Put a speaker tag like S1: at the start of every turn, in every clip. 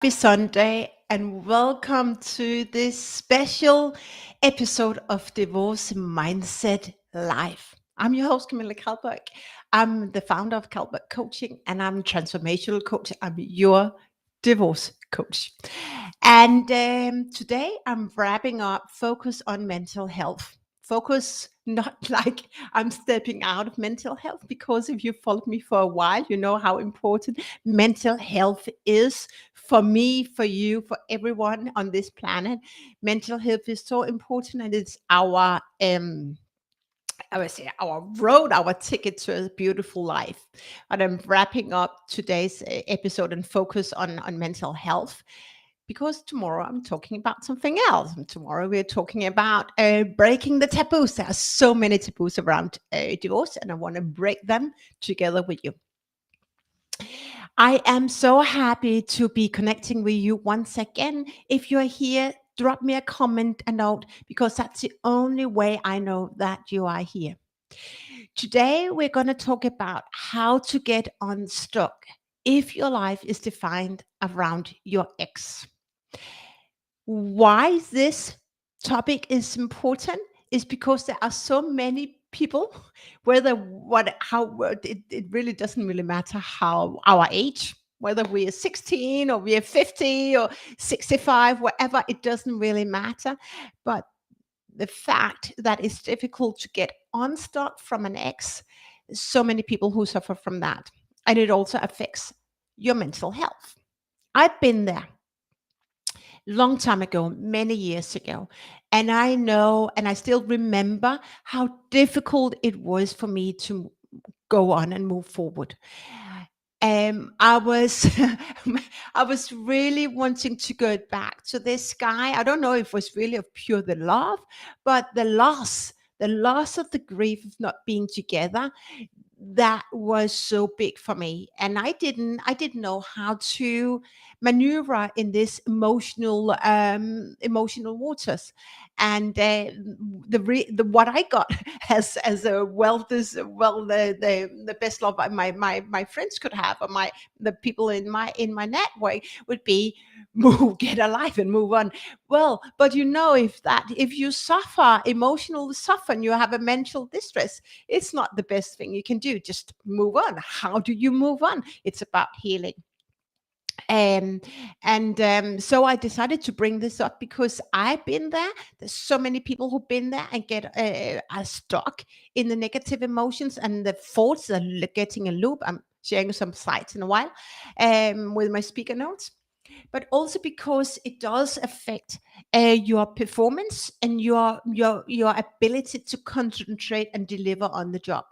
S1: Happy Sunday and welcome to this special episode of Divorce Mindset Live. I'm your host, Camilla Kalberg. I'm the founder of Kalberg Coaching and I'm a transformational coach. I'm your divorce coach. And today I'm wrapping up focus on mental health. Focus, not like I'm stepping out of mental health, because if you followed me for a while, you know how important mental health is for me, for you, for everyone on this planet. Mental health is so important, and it's our I would say our road, our ticket to a beautiful life. And I'm wrapping up today's episode and focus on mental health, because tomorrow I'm talking about something else. And tomorrow we're talking about breaking the taboos. There are so many taboos around divorce, and I want to break them together with you. I am so happy to be connecting with you once again. If you're here, drop me a comment, a note, because that's the only way I know that you are here. Today, we're going to talk about how to get unstuck if your life is defined around your ex. Why this topic is important is because there are so many people, whether what how it really doesn't really matter how our age, whether we are 16 or we are 50 or 65, whatever, it doesn't really matter. But the fact that it's difficult to get unstuck from an ex, so many people who suffer from that, and it also affects your mental health. I've been there long time ago, many years ago. And I know, and I still remember how difficult it was for me to go on and move forward. I was, I was really wanting to go back to this guy. I don't know if it was really of pure the love, but the loss of the grief of not being together, that was so big for me, and I didn't know how to maneuver in this emotional waters. And the what I got as a well, this well the best love my friends could have, or my the people in my network, would be move, get alive and move on. Well, but if you suffer emotional suffer and you have a mental distress, it's not the best thing you can do. Just move on. How do you move on? It's about healing. Um, and so I decided to bring this up because I've been there. There's so many people who've been there and get are stuck in the negative emotions and the thoughts that are getting a loop. I'm sharing some slides in a while with my speaker notes, but also because it does affect your performance and your ability to concentrate and deliver on the job.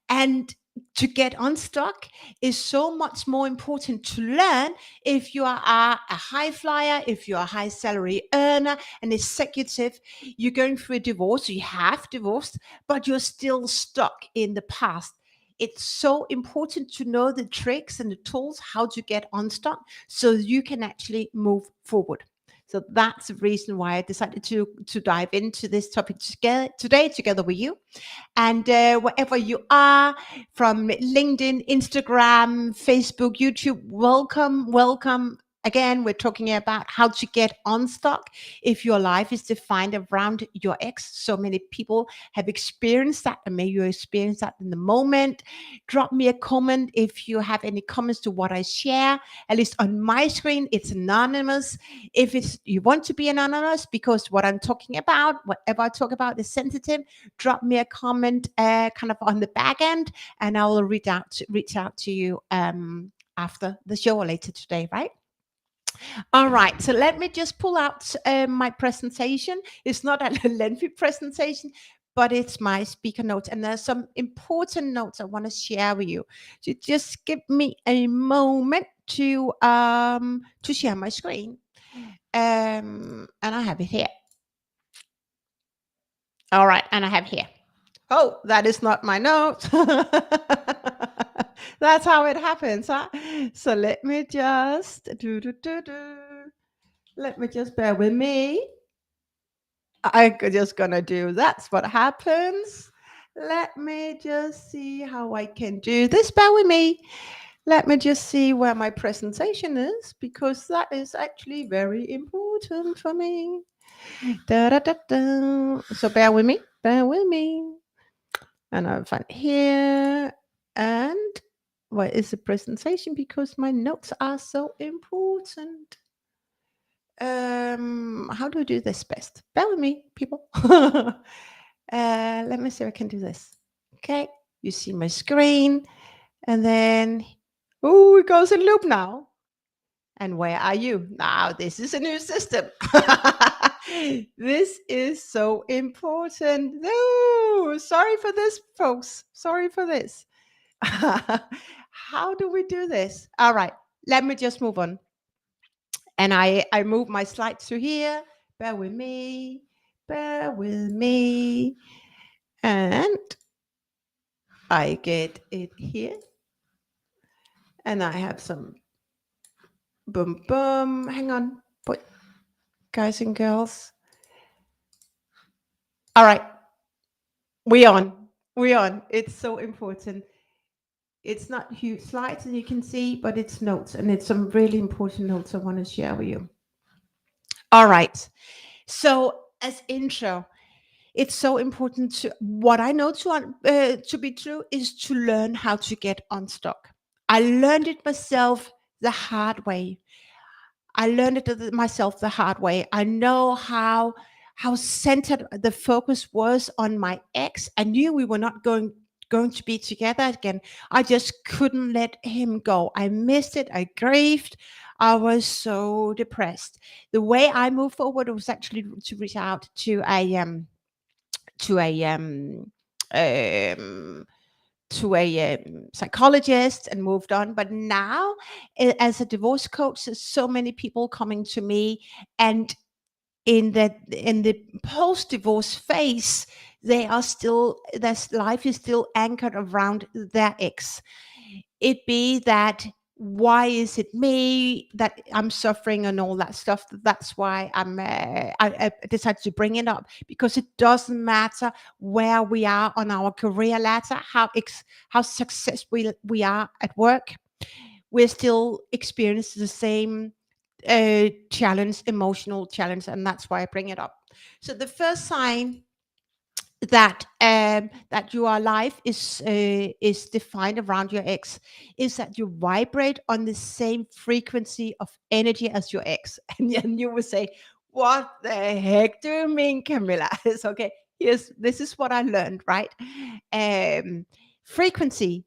S1: And to get unstuck is so much more important to learn if you are a high flyer, if you're a high salary earner, an executive, you're going through a divorce, you have divorced, but you're still stuck in the past. It's so important to know the tricks and the tools how to get unstuck so you can actually move forward. So that's the reason why I decided to dive into this topic today together with you. And wherever you are, from LinkedIn, Instagram, Facebook, YouTube, welcome, welcome. Again, we're talking about how to get unstuck if your life is defined around your ex. So many people have experienced that, and maybe you experience that in the moment. Drop me a comment if you have any comments to what I share. At least on my screen, it's anonymous. If it's you want to be anonymous, because what I'm talking about, whatever I talk about, is sensitive, drop me a comment kind of on the back end, and I will reach out to you after the show or later today, right? All right, so let me just pull out my presentation. It's not a lengthy presentation, but it's my speaker notes, and there's some important notes I want to share with you. So just give me a moment to share my screen, and I have it here. All right, and I have here. Oh, that is not my note. That's how it happens, huh? So let me just let me just bear with me. Just gonna do that's what happens. Let me just see how I can do this. Bear with me. Let me just see where my presentation is, because that is actually very important for me. Da, da, da, da. So bear with me, bear with me. And I'll find here. And where is the presentation? Because my notes are so important. How do I do this best? Bear with me, people. Let me see if I can do this. Okay, you see my screen, and then oh, it goes in loop now. And where are you? Now, this is a new system. This is so important. No, sorry for this, folks. Sorry for this. How do we do this? All right, let me just move on. And I move my slides to here. Bear with me. Bear with me. And I get it here. And I have some boom, boom. Hang on, guys and girls. All right, we on. We on. It's so important. It's not huge slides, as you can see, but it's notes, and it's some really important notes I want to share with you. All right. So, as intro, it's so important to what I know to be true is to learn how to get unstuck. I learned it myself the hard way. I learned it myself the hard way. I know how centered the focus was on my ex. I knew we were not going to be together again. I just couldn't let him go. I missed it. I grieved. I was so depressed. The way I moved forward was actually to reach out to a um, psychologist and moved on. But now, as a divorce coach, there's so many people coming to me, and in the post divorce phase, they are still their life is still anchored around their ex. It be that why is it me that I'm suffering and all that stuff. That's why I decided to bring it up, because it doesn't matter where we are on our career ladder, how successful we are at work. We're still experiencing the same challenge, emotional challenge, and that's why I bring it up. So the first sign that your life is defined around your ex is that you vibrate on the same frequency of energy as your ex. And then you will say, what the heck do you mean, Camilla? It's okay. This is what I learned, right? Frequency,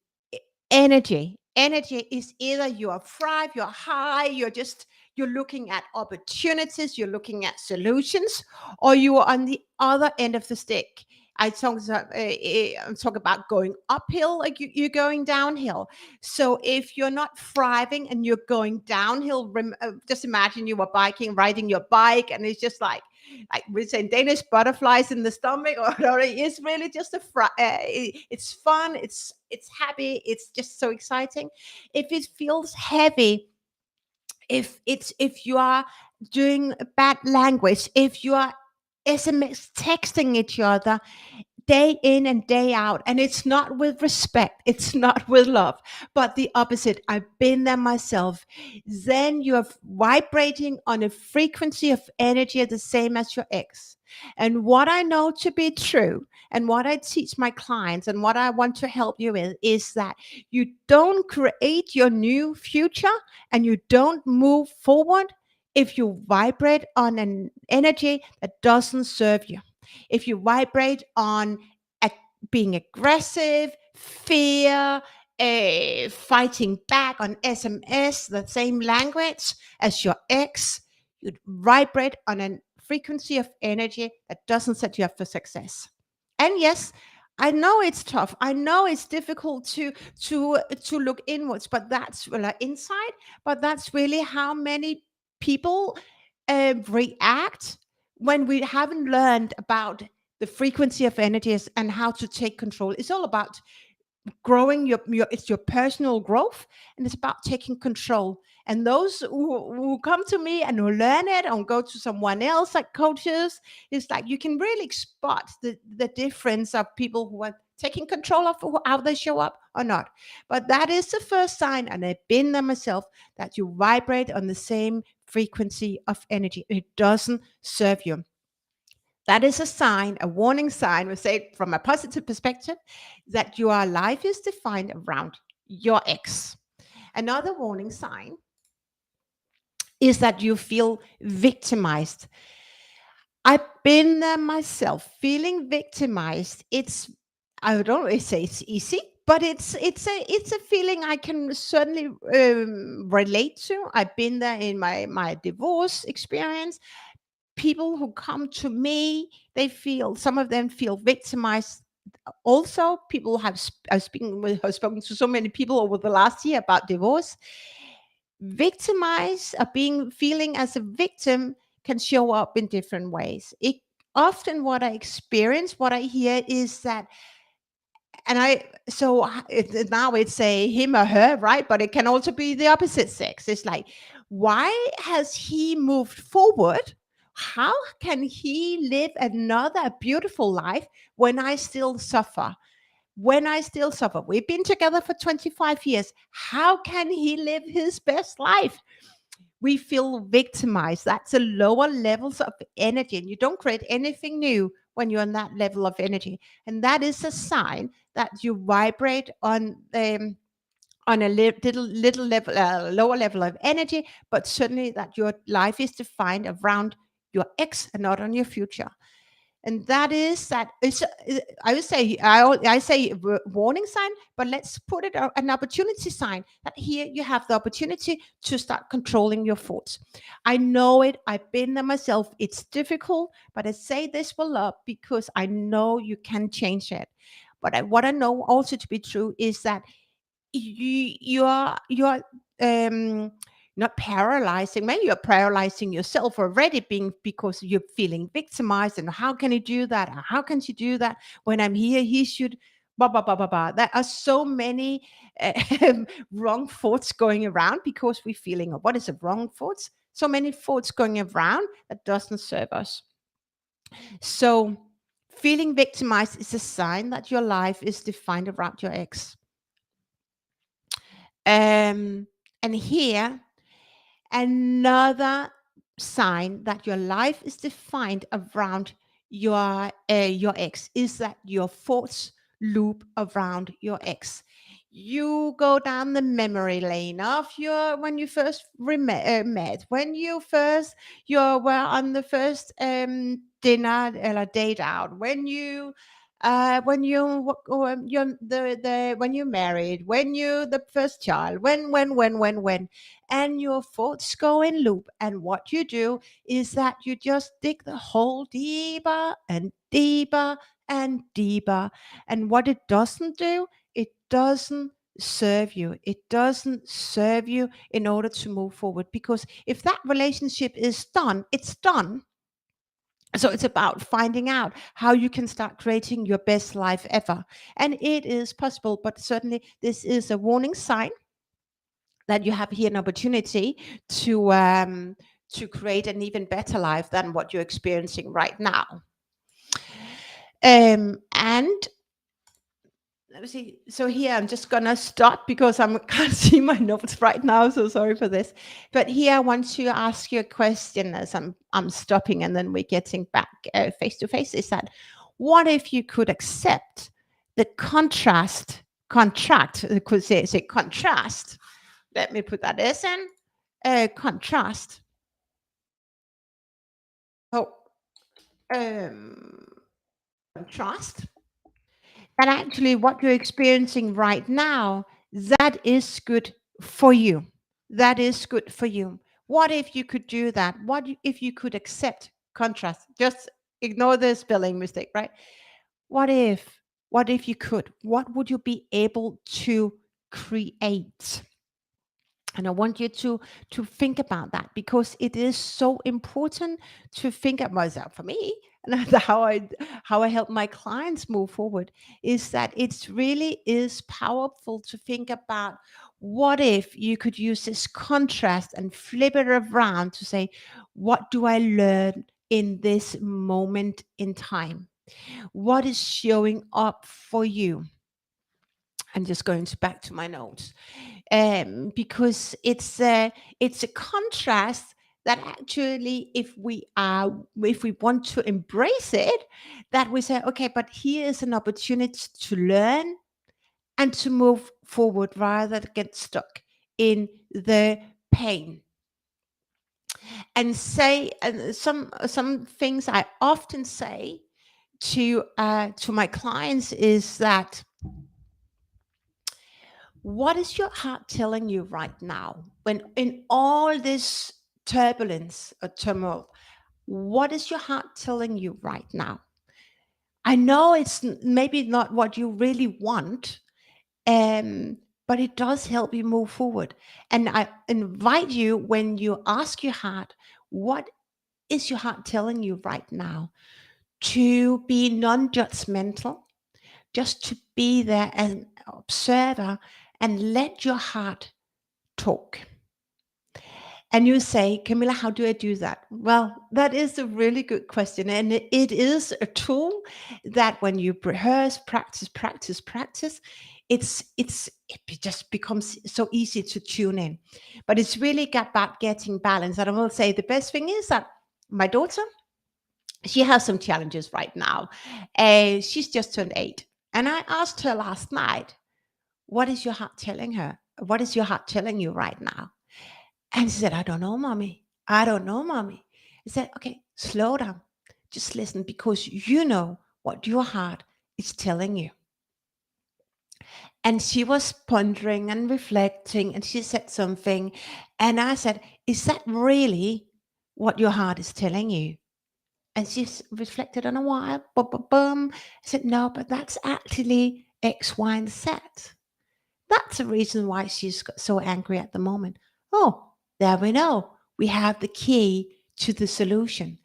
S1: energy is either you're thrive, you're high, you're looking at opportunities, you're looking at solutions, or you are on the other end of the stick. I'm talking about going uphill, like you're going downhill. So if you're not thriving and you're going downhill, just imagine you were riding your bike, and it's just like we say in Danish, butterflies in the stomach, or it's really just it's fun, it's happy, it's just so exciting. If it feels heavy, if you are doing bad language, if you are SMS texting each other day in and day out, and it's not with respect, it's not with love, but the opposite. I've been there myself. Then you're vibrating on a frequency of energy the same as your ex. And what I know to be true, and what I teach my clients, and what I want to help you with, is that you don't create your new future and you don't move forward if you vibrate on an energy that doesn't serve you. If you vibrate on being aggressive, fear, fighting back on SMS, the same language as your ex, you vibrate on a frequency of energy that doesn't set you up for success. And yes, I know it's tough. I know it's difficult to look inwards, but that's inside. But that's really how many people react when we haven't learned about the frequency of energies and how to take control. It's all about growing it's your personal growth, and it's about taking control. And those who come to me and who learn it and go to someone else like coaches, it's like you can really spot the difference of people who are taking control of how they show up or not. But that is the first sign, and I've been there myself, that you vibrate on the same frequency of energy. It doesn't serve you. That is a sign, a warning sign, we say from a positive perspective, that your life is defined around your ex. Another warning sign is that you feel victimized. I've been there myself, feeling victimized. I don't always say it's easy, but it's a feeling I can certainly relate to. I've been there in my divorce experience. People who come to me, some of them feel victimized. Also, people I've spoken to so many people over the last year about divorce. Victimized, being feeling as a victim, can show up in different ways. It often, what I experience, what I hear is that, and now it's a him or her, right? But it can also be the opposite sex. It's like, why has he moved forward? How can he live another beautiful life when I still suffer? When I still suffer. We've been together for 25 years. How can he live his best life? We feel victimized. That's the lower levels of energy. And you don't create anything new when you're on that level of energy. And that is a sign that you vibrate on a little level, lower level of energy, but certainly that your life is defined around your ex and not on your future. And that is that it's I would say I say warning sign, but let's put it an opportunity sign, that here you have the opportunity to start controlling your thoughts. I know it, I've been there myself. It's difficult, but I say this for love because I know you can change it. But what I know also to be true is that you're um not paralyzing, maybe you're paralyzing yourself already, being because you're feeling victimized. And how can he do that, or how can she do that? When I'm here, he should blah blah blah blah blah. There are so many wrong thoughts going around because we're feeling, what is it, wrong thoughts, so many thoughts going around that doesn't serve us. So feeling victimized is a sign that your life is defined around your ex. And here, another sign that your life is defined around your ex is that your thoughts loop around your ex. You go down the memory lane of your when you first met, when you were on the first dinner or date out, when you married, when you the first child, when, and your thoughts go in loop. And what you do is that you just dig the hole deeper and deeper and deeper. And what it doesn't do, it doesn't serve you. It doesn't serve you in order to move forward, because if that relationship is done, it's done. So it's about finding out how you can start creating your best life ever. And it is possible, but certainly this is a warning sign that you have here an opportunity to create an even better life than what you're experiencing right now. And let me see. So here I'm just gonna stop because I can't see my notes right now. So sorry for this. But here I want to ask you a question as I'm stopping, and then we're getting back face to face. Is that, what if you could accept the contract? Could say contrast. Let me put that as in contrast. Oh, um, contrast. That actually what you're experiencing right now, that is good for you. That is good for you. What if you could do that? If you could accept contrast? Just ignore the spelling mistake, right? What if? What if you could? What would you be able to create? And I want you to think about that, because it is so important to think about myself. For me, and that's how I help my clients move forward, is that it's really is powerful to think about, what if you could use this contrast and flip it around to say, what do I learn in this moment in time? What is showing up for you? I'm just going back to my notes, because it's a contrast that actually, if we want to embrace it, that we say, okay, but here is an opportunity to learn and to move forward rather than get stuck in the pain. And say, and some things I often say to my clients is that, what is your heart telling you right now when in all this turbulence or turmoil? What is your heart telling you right now? I know it's maybe not what you really want, but it does help you move forward. And I invite you, when you ask your heart, what is your heart telling you right now, to be non-judgmental, just to be there as an observer and let your heart talk. And you say, Camilla, how do I do that? Well, that is a really good question. And it is a tool that when you rehearse, practice, it just becomes so easy to tune in. But it's really about getting balance. And I will say the best thing is that my daughter, she has some challenges right now. She's just turned 8. And I asked her last night, what is your heart telling her? What is your heart telling you right now? And she said, I don't know, mommy. I don't know, mommy. I said, okay, slow down. Just listen, because you know what your heart is telling you. And she was pondering and reflecting, and she said something. And I said, is that really what your heart is telling you? And she reflected on a while. Boom, boom, boom. I said, no, but that's actually X, Y, and Z. That's the reason why she's so angry at the moment. Oh, there we know. We have the key to the solution.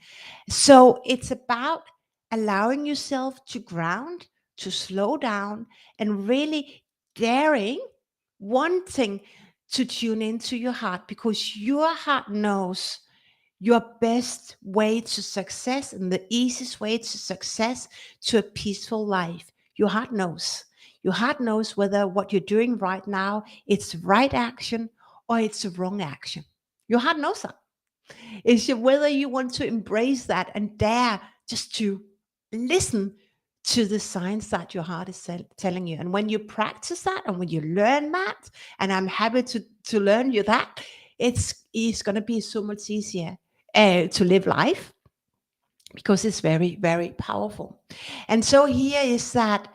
S1: So it's about allowing yourself to ground, to slow down, and really daring, wanting to tune into your heart, because your heart knows your best way to success and the easiest way to success to a peaceful life. Your heart knows. Your heart knows whether what you're doing right now it's the right action or it's the wrong action. Your heart knows that. It's whether you want to embrace that and dare just to listen to the signs that your heart is telling you. And when you practice that and when you learn that, and I'm happy to learn you that, it's going to be so much easier to live life, because it's very, very powerful. And so here is that,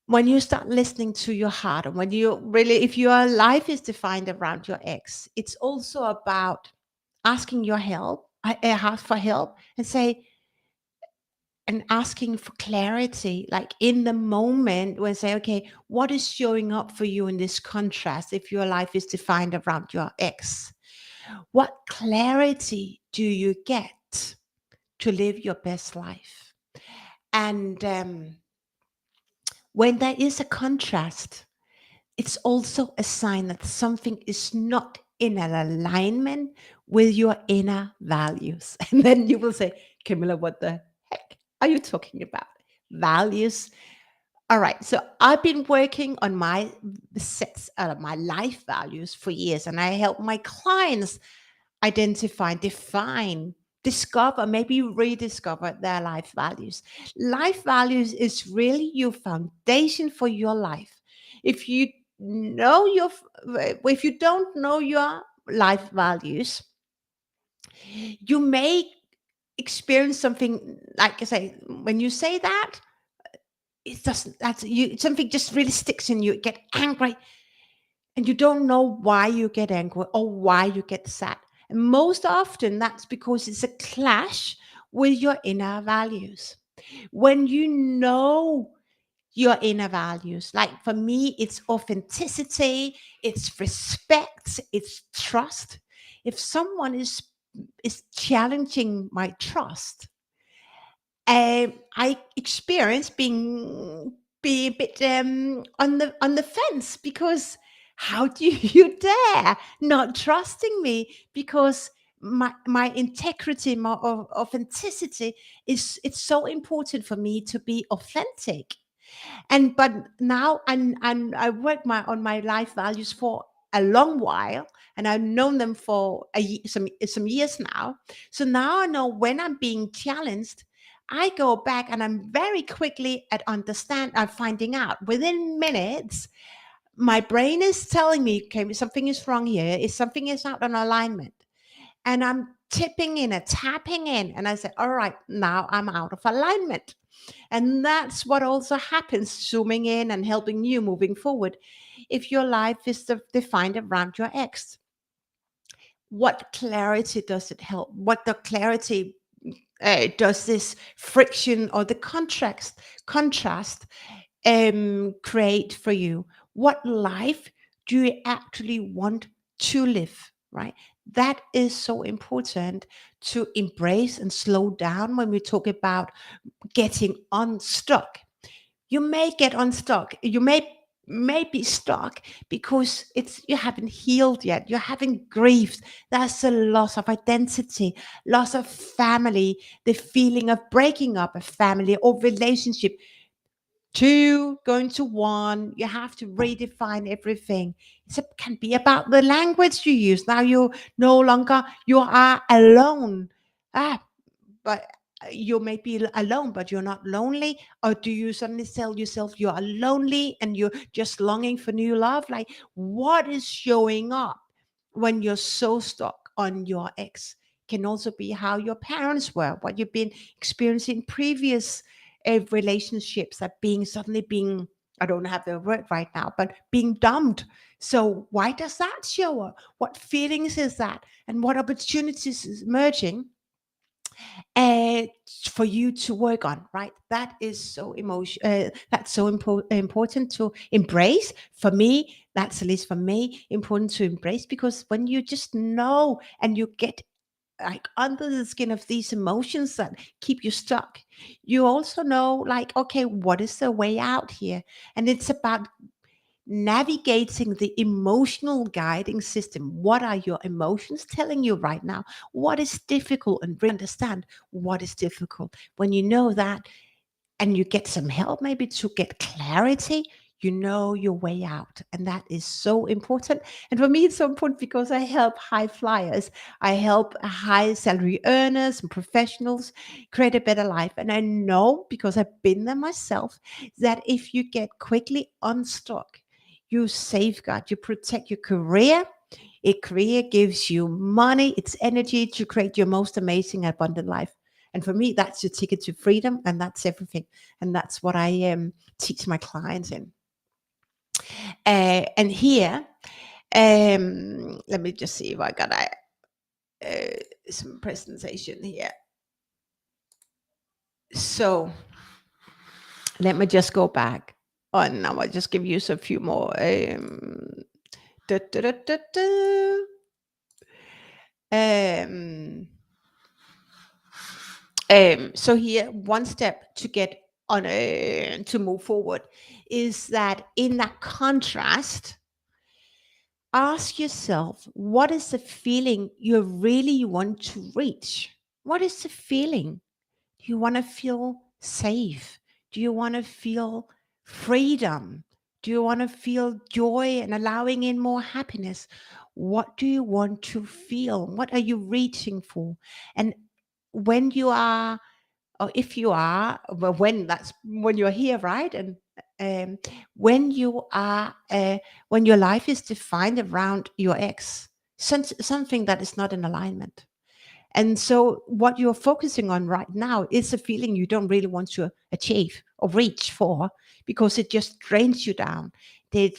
S1: when you start listening to your heart, and when you really, if your life is defined around your ex, it's also about asking your help, ask for help, and say, and asking for clarity, like in the moment, when say, okay, what is showing up for you in this contrast? If your life is defined around your ex, what clarity do you get to live your best life? And when there is a contrast, it's also a sign that something is not in an alignment with your inner values. And then you will say, Camilla, what the heck are you talking about? Values. All right. So I've been working on my sets of my life values for years, and I help my clients identify, define, discover, maybe rediscover their life values. Life values is really your foundation for your life. If you know your, if you don't know your life values, you may experience something, like I say, when you say that, it doesn't, that's you, something just really sticks in you, you get angry, and you don't know why you get angry or why you get sad. And most often that's because it's a clash with your inner values. When you know your inner values, like for me, it's authenticity, it's respect, it's trust. If someone is challenging my trust, I experience be a bit on the fence, because how do you dare not trusting me? Because my integrity, my authenticity is, it's so important for me to be authentic. And but now I work on my life values for a long while, and I've known them for some years now. So now I know when I'm being challenged, I go back and I'm very quickly at understand. I'm finding out within minutes. My brain is telling me, okay, something is wrong here. Is something is out of alignment, and I'm tipping in and tapping in, and I say, all right, now I'm out of alignment. And that's what also happens, zooming in and helping you moving forward. If your life is defined around your ex, what clarity does it help? What the clarity does this friction or the contrast create for you? What life do you actually want to live? Right? That is so important to embrace and slow down when we talk about getting unstuck. You may get unstuck. You may be stuck because it's you haven't healed yet. You haven't grieved. There's a loss of identity, loss of family, the feeling of breaking up a family or relationship. Two going to one, you have to redefine everything. It can be about the language you use. Now you no longer you are alone. Ah, but you may be alone, but you're not lonely. Or do you suddenly tell yourself you are lonely and you're just longing for new love? Like, what is showing up when you're so stuck on your ex? Can also be how your parents were, what you've been experiencing previous relationships, that being, I don't have the word right now, but being dumped. So why does that show up? What feelings is that? And what opportunities is emerging uh, for you to work on, right? That is so that's so important to embrace. For me, that's at least for me important to embrace, because when you just know and you get like under the skin of these emotions that keep you stuck, you also know, like, okay, what is the way out here? And it's about navigating the emotional guiding system. What are your emotions telling you right now? What is difficult? And really understand what is difficult. When you know that, and you get some help maybe to get clarity, you know your way out. And that is so important. And for me, it's so important because I help high flyers. I help high salary earners and professionals create a better life. And I know, because I've been there myself, that if you get quickly unstuck, you safeguard, you protect your career. A career gives you money, it's energy to create your most amazing, abundant life. And for me, that's your ticket to freedom, and that's everything. And that's what I teach my clients in. And here, let me just see if I got some presentation here. So let me just go back on. Now I'll just give you a few more. Da, da, da, da, da. So here, one step to get on to move forward is that in that contrast, ask yourself, what is the feeling you really want to reach? What is the feeling? Do you want to feel safe? Do you want to feel freedom? Do you want to feel joy and allowing in more happiness? What do you want to feel? What are you reaching for? And when you are, or if you are, well, when that's when you're here, right? And um, when you are, when your life is defined around your ex, something that is not in alignment, and so, what you're focusing on right now is a feeling you don't really want to achieve or reach for, because it just drains you down. It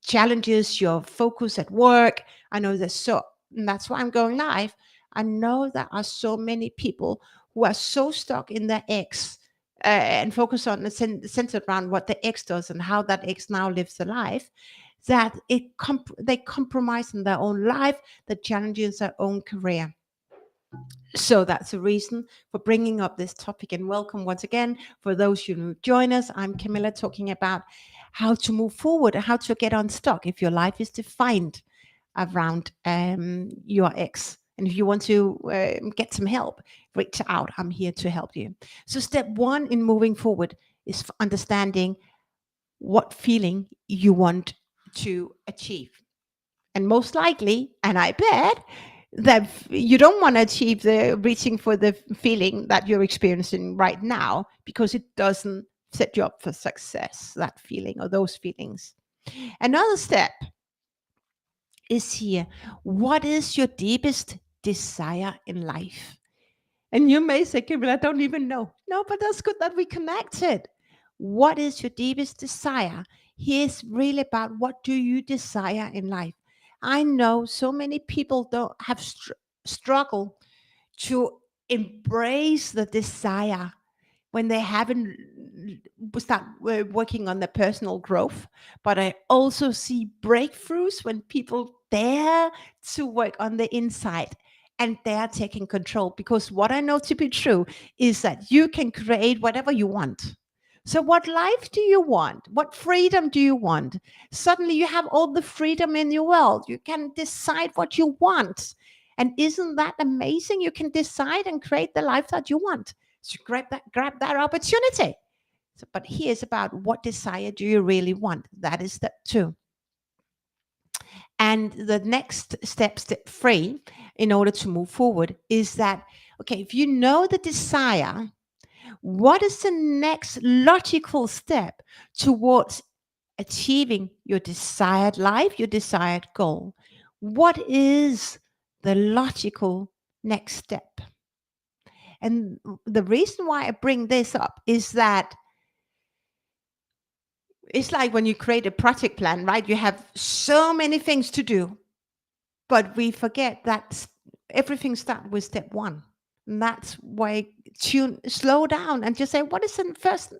S1: challenges your focus at work. I know there's so, and that's why I'm going live. I know there are so many people who are so stuck in their ex and focus on the centered around what the ex does and how that ex now lives the life, that they compromise in their own life, that challenges their own career. So that's the reason for bringing up this topic. And welcome once again for those who join us. I'm Camilla, talking about how to move forward and how to get unstuck if your life is defined around your ex And if you want to get some help, reach out. I'm here to help you. So, step one in moving forward is understanding what feeling you want to achieve. And most likely, and I bet, that you don't want to achieve the reaching for the feeling that you're experiencing right now, because it doesn't set you up for success, that feeling or those feelings. Another step is here. What is your deepest desire in life? And you may say, Kimberly, I don't even know. No, but that's good that we connected. What is your deepest desire? Here's really about, what do you desire in life? I know so many people don't have struggle to embrace the desire when they haven't start working on their personal growth. But I also see breakthroughs when people dare to work on the inside and they're taking control. Because what I know to be true is that you can create whatever you want. So, what life do you want? What freedom do you want? Suddenly, you have all the freedom in your world. You can decide what you want. And isn't that amazing? You can decide and create the life that you want. So grab that opportunity. So, but here's about, what desire do you really want? That is step two. And the next step, step three, in order to move forward, is that, okay, if you know the desire, what is the next logical step towards achieving your desired life, your desired goal? What is the logical next step? And the reason why I bring this up is that it's like when you create a project plan, right? You have so many things to do, but we forget that everything starts with step one. And that's why slow down and just say, what is the first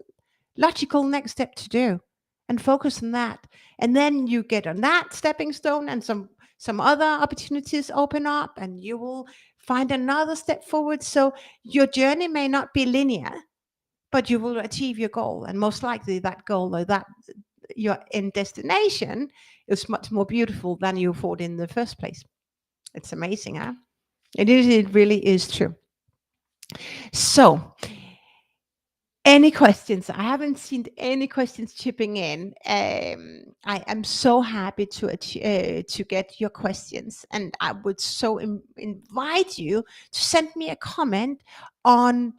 S1: logical next step to do? And focus on that. And then you get on that stepping stone, and some other opportunities open up, and you will find another step forward. So your journey may not be linear, but you will achieve your goal. And most likely that goal, or that your end destination, is much more beautiful than you thought in the first place. It's amazing, huh? It really is true. So, any questions? I haven't seen any questions chipping in. I am so happy to get your questions, and I would so invite you to send me a comment on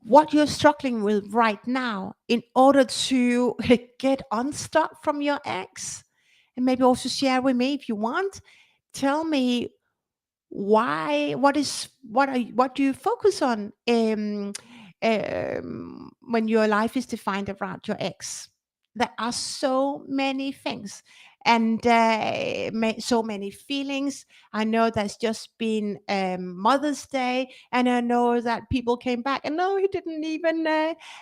S1: what you're struggling with right now, in order to get unstuck from your ex. And maybe also share with me if you want. Tell me why, what do you focus on when your life is defined around your ex. There are so many things, and so many feelings. I know there's just been Mother's Day, and I know that people came back and no, he didn't even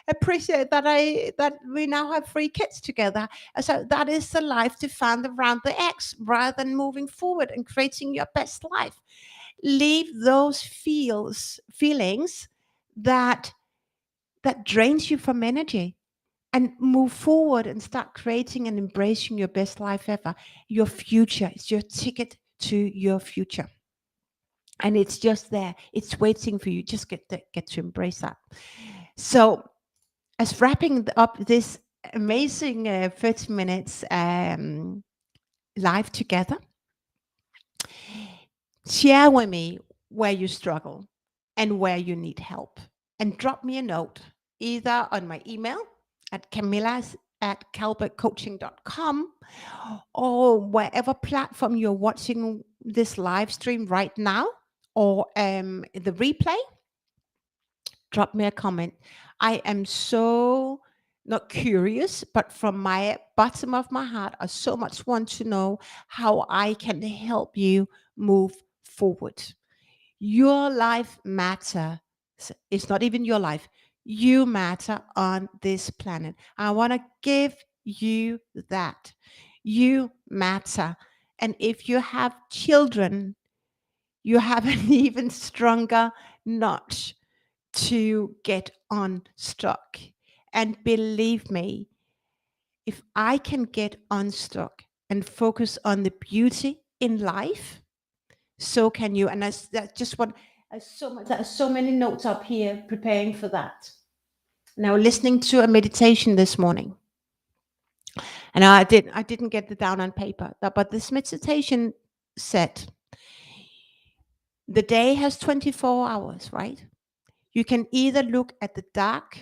S1: appreciate that we now have 3 kids together. So that is the life defined around the ex, rather than moving forward and creating your best life. Leave those feelings that drains you from energy, and move forward and start creating and embracing your best life ever. Your future is your ticket to your future, and it's just there. It's waiting for you. Just get to embrace that. So, as wrapping up this amazing 30 minutes live together, share with me where you struggle and where you need help, and drop me a note either on my email at camillas@calbertcoaching.com, or wherever platform you're watching this live stream right now, or the replay. Drop me a comment. I am so not curious, but from my bottom of my heart, I so much want to know how I can help you move forward. Your life matters. It's not even your life. You matter on this planet. I want to give you that. You matter. And if you have children, you have an even stronger notch to get unstuck. And believe me, if I can get unstuck and focus on the beauty in life, So can you. And that's just what there's so many notes up here preparing for that. Now listening to a meditation this morning. And I didn't get it down on paper, but this meditation said the day has 24 hours, right? You can either look at the dark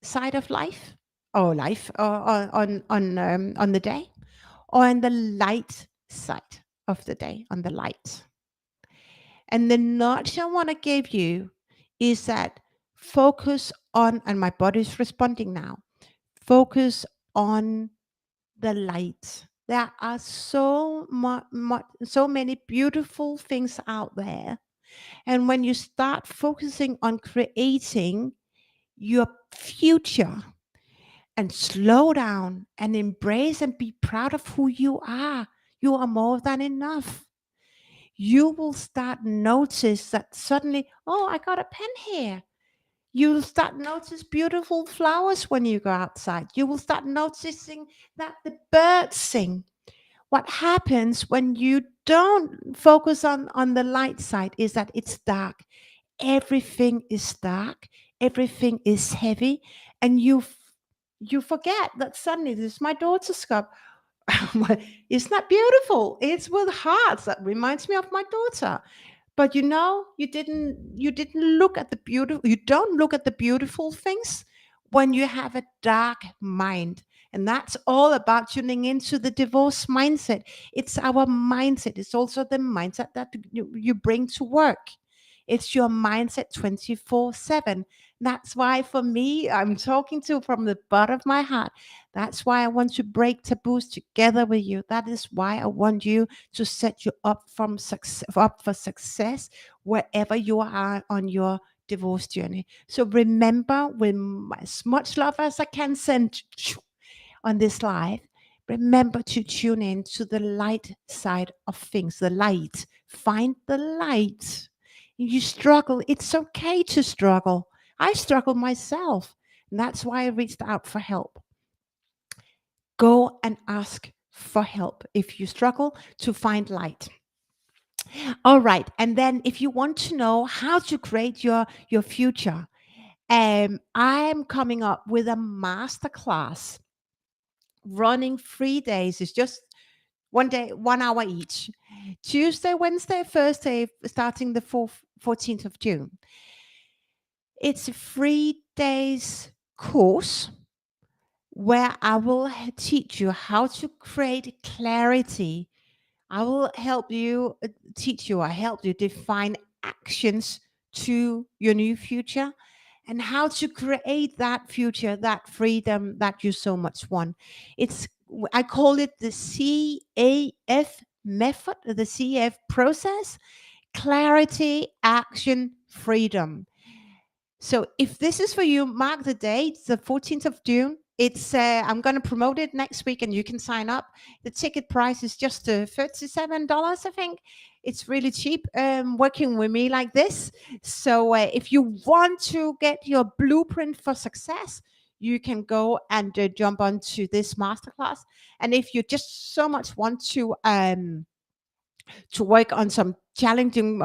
S1: side of life or life or on the day, or on the light side of the day, on the light. And the nudge I want to give you is that focus on, and my body's responding now, focus on the light. There are so many beautiful things out there. And when you start focusing on creating your future and slow down and embrace and be proud of who you are more than enough. You will start notice that suddenly, oh, I got a pen here. You'll start notice beautiful flowers when you go outside. You will start noticing that the birds sing. What happens when you don't focus on the light side is that it's dark. Everything is dark. Everything is heavy, and you forget that suddenly this is my daughter's cup. Isn't that beautiful? It's with hearts. That reminds me of my daughter. But you didn't look at the beautiful, you don't look at the beautiful things when you have a dark mind. And that's all about tuning into the divorce mindset. It's our mindset. It's also the mindset that you bring to work. It's your mindset 24/7. That's why for me, I'm talking to from the bottom of my heart. That's why I want to break taboos together with you. That is why I want you to set you up for success wherever you are on your divorce journey. So remember, with as much love as I can send on this live, remember to tune in to the light side of things. The light. Find the light. You struggle. It's okay to struggle. I struggle myself. And that's why I reached out for help. Go and ask for help if you struggle to find light. All right. And then if you want to know how to create your future, I'm coming up with a masterclass running 3 days. It's just one day, 1 hour each. Tuesday, Wednesday, Thursday, starting the 14th of June. It's a 3 days course where I will teach you how to create clarity. I will help you help you define actions to your new future and how to create that future, that freedom that you so much want. I call it the CAF method, the CAF process: clarity, action, freedom. So if this is for you, mark the date, the 14th of June. It's I'm going to promote it next week, and you can sign up. The ticket price is just $37, I think. It's really cheap working with me like this. So if you want to get your blueprint for success, you can go and jump onto this masterclass. And if you just so much want to work on some challenging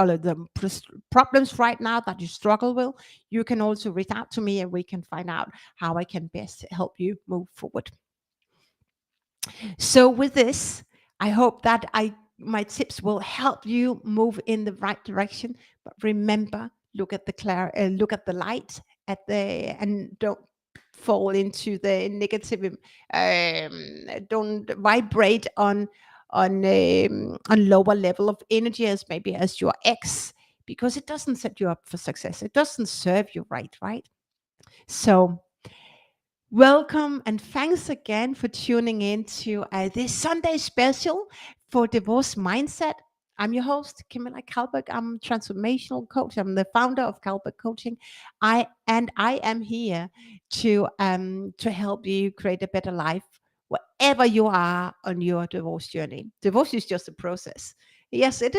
S1: problems right now that you struggle with, you can also reach out to me and we can find out how I can best help you move forward. So with this, I hope that my tips will help you move in the right direction. But remember, look at the light and don't fall into the negative. Don't vibrate on lower level of energy as maybe as your ex, because it doesn't set you up for success. It doesn't serve you right. So welcome and thanks again for tuning in to this Sunday special for Divorce Mindset. I'm your host, Camilla Kalberg. I'm a transformational coach. I'm the founder of Kalberg Coaching. I am here to help you create a better life wherever you are on your divorce journey. Divorce is just a process. Yes, it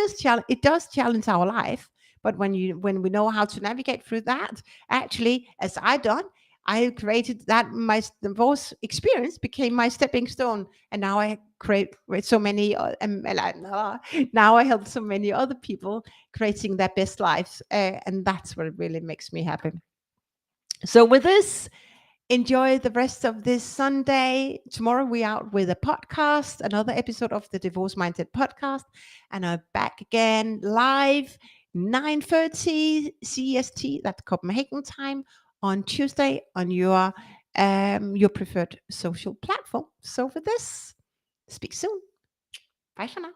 S1: does challenge our life, but when we know how to navigate through that, actually, as I done, I created that. My divorce experience became my stepping stone, and now I create with so many. Now I help so many other people creating their best lives, and that's what really makes me happy. So with this, enjoy the rest of this Sunday. Tomorrow we out with a podcast, another episode of the Divorce Mindset podcast, and I'm back again live 9:30 CST, that's Copenhagen time, on Tuesday on your preferred social platform. So for this, speak soon. Bye for now.